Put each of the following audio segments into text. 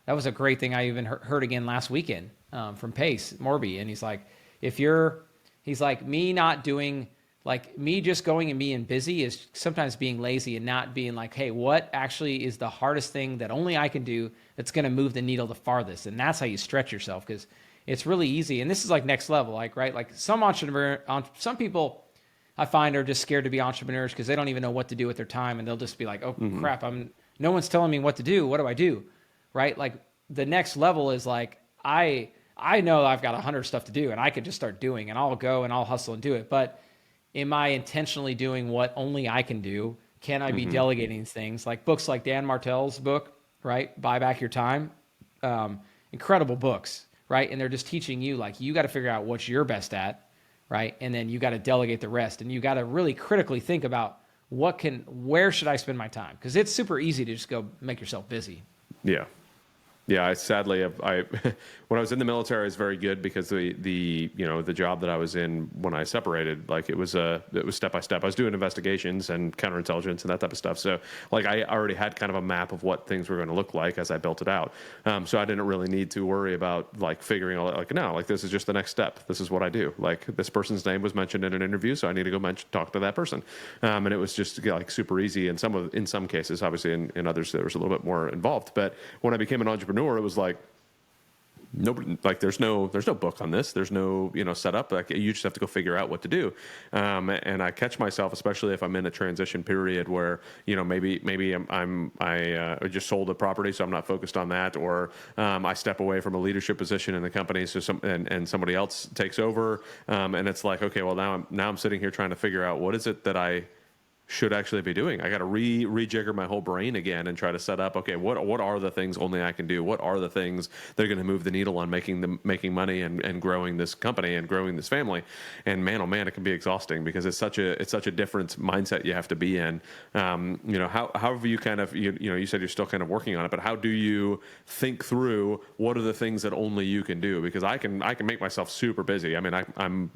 that was a great thing I even heard again last weekend from Pace Morby. And he's like, he's like, me not doing, like me just going and being busy is sometimes being lazy and not being like, hey, what actually is the hardest thing that only I can do that's going to move the needle the farthest? And that's how you stretch yourself, because it's really easy. And this is like next level, like, right? Like some people I find are just scared to be entrepreneurs because they don't even know what to do with their time. And they'll just be like, oh crap, no one's telling me what to do. What do I do? Right? Like the next level is like, I know I've got 100 stuff to do and I could just start doing, and I'll go and I'll hustle and do it. But am I intentionally doing what only I can do? Can I be delegating things? Like books like Dan Martell's book, right? Buy Back Your Time. Incredible books, right? And they're just teaching you, like, you got to figure out what you're best at, right? And then you got to delegate the rest. And you got to really critically think about where should I spend my time? Because it's super easy to just go make yourself busy. Yeah. Yeah, I when I was in the military, I was very good because the job that I was in when I separated, like it was step by step. I was doing investigations and counterintelligence and that type of stuff. So like I already had kind of a map of what things were going to look like as I built it out. So I didn't really need to worry about like figuring out like, no, like this is just the next step. This is what I do. Like this person's name was mentioned in an interview, so I need to go talk to that person. And it was just like super easy in some cases. Obviously, in others there was a little bit more involved. But when I became an entrepreneur, it was like nobody, like there's no book on this, there's no setup, like you just have to go figure out what to do. And I catch myself, especially if I'm in a transition period where maybe I just sold a property, so I'm not focused on that, or I step away from a leadership position in the company, so somebody else takes over, and it's like, okay, well now I'm sitting here trying to figure out what is it that I should actually be doing. I got to rejigger my whole brain again and try to set up, okay, what are the things only I can do? What are the things that are going to move the needle on making money and growing this company and growing this family? And man, oh man, it can be exhausting because it's such a different mindset you have to be in. However you kind of, you said you're still kind of working on it, but how do you think through what are the things that only you can do? Because I can make myself super busy. I mean, I'm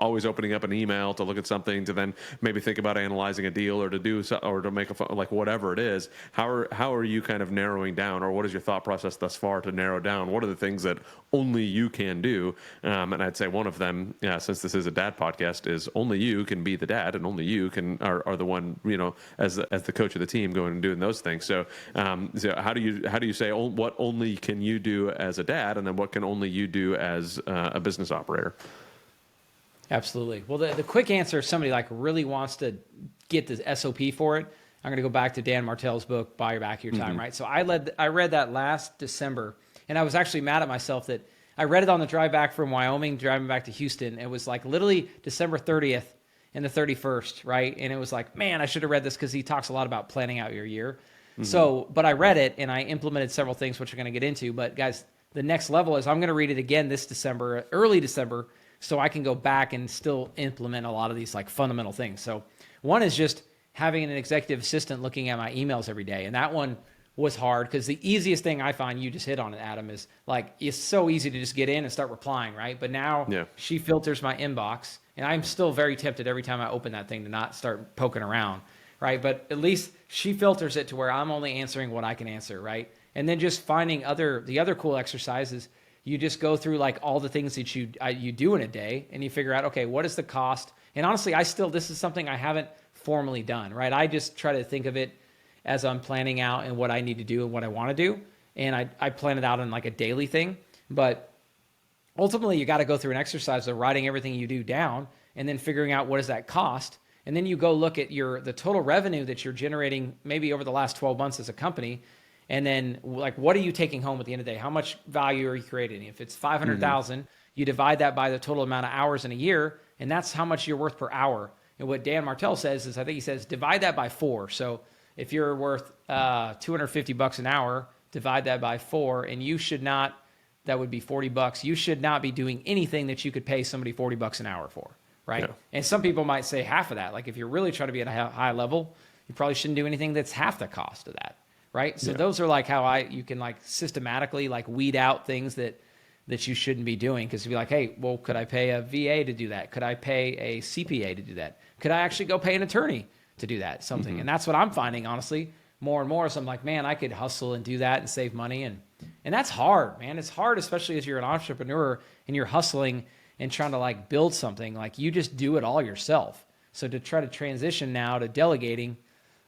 always opening up an email to look at something, to then maybe think about analyzing a deal or to do or to make like whatever it is. How are you kind of narrowing down, or what is your thought process thus far to narrow down what are the things that only you can do? And I'd say one of them, since this is a dad podcast, is only you can be the dad, and only you are the one as the coach of the team going and doing those things. So how do you say what only can you do as a dad, and then what can only you do as a business operator? Absolutely. Well, the quick answer, if somebody like really wants to get the SOP for it, I'm going to go back to Dan Martell's book, Buy Back Your Time, right? So I read that last December, and I was actually mad at myself that I read it on the drive back from Wyoming, driving back to Houston. It was like literally December 30th and the 31st, right? And it was like, man, I should have read this, because he talks a lot about planning out your year. So, but I read it and I implemented several things, which we're going to get into. But guys, the next level is I'm going to read it again this December, early December, so I can go back and still implement a lot of these like fundamental things. So one is just having an executive assistant looking at my emails every day. And that one was hard, because the easiest thing I find, you just hit on it, Adam, is like, it's so easy to just get in and start replying, right? But now she filters my inbox, and I'm still very tempted every time I open that thing to not start poking around, right? But at least she filters it to where I'm only answering what I can answer, right? And then just finding the other cool exercises. You just go through like all the things that you do in a day, and you figure out, okay, what is the cost? And honestly, this is something I haven't formally done, right? I just try to think of it as I'm planning out and what I need to do and what I want to do. And I plan it out in like a daily thing. But ultimately, you got to go through an exercise of writing everything you do down and then figuring out what does that cost. And then you go look at the total revenue that you're generating maybe over the last 12 months as a company. And then like, what are you taking home at the end of the day? How much value are you creating? If it's 500,000, you divide that by the total amount of hours in a year, and that's how much you're worth per hour. And what Dan Martell says is, I think he says, divide that by 4. So if you're worth $250 an hour, divide that by 4, and that would be $40. You should not be doing anything that you could pay somebody $40 an hour for, right? Yeah. And some people might say half of that. Like if you're really trying to be at a high level, you probably shouldn't do anything that's half the cost of that. Right. So those are like how you can like systematically like weed out things that you shouldn't be doing. Because you'd be like, hey, well, could I pay a VA to do that? Could I pay a CPA to do that? Could I actually go pay an attorney to do that? Something. And that's what I'm finding, honestly, more and more. So I'm like, man, I could hustle and do that and save money. And And that's hard, man. It's hard, especially as you're an entrepreneur and you're hustling and trying to like build something. Like you just do it all yourself. So to try to transition now to delegating,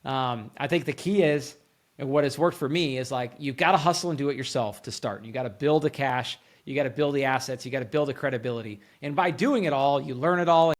I think the key is, and what has worked for me is like, you've got to hustle and do it yourself to start. You got to build the cash. You got to build the assets. You got to build the credibility. And by doing it all, you learn it all.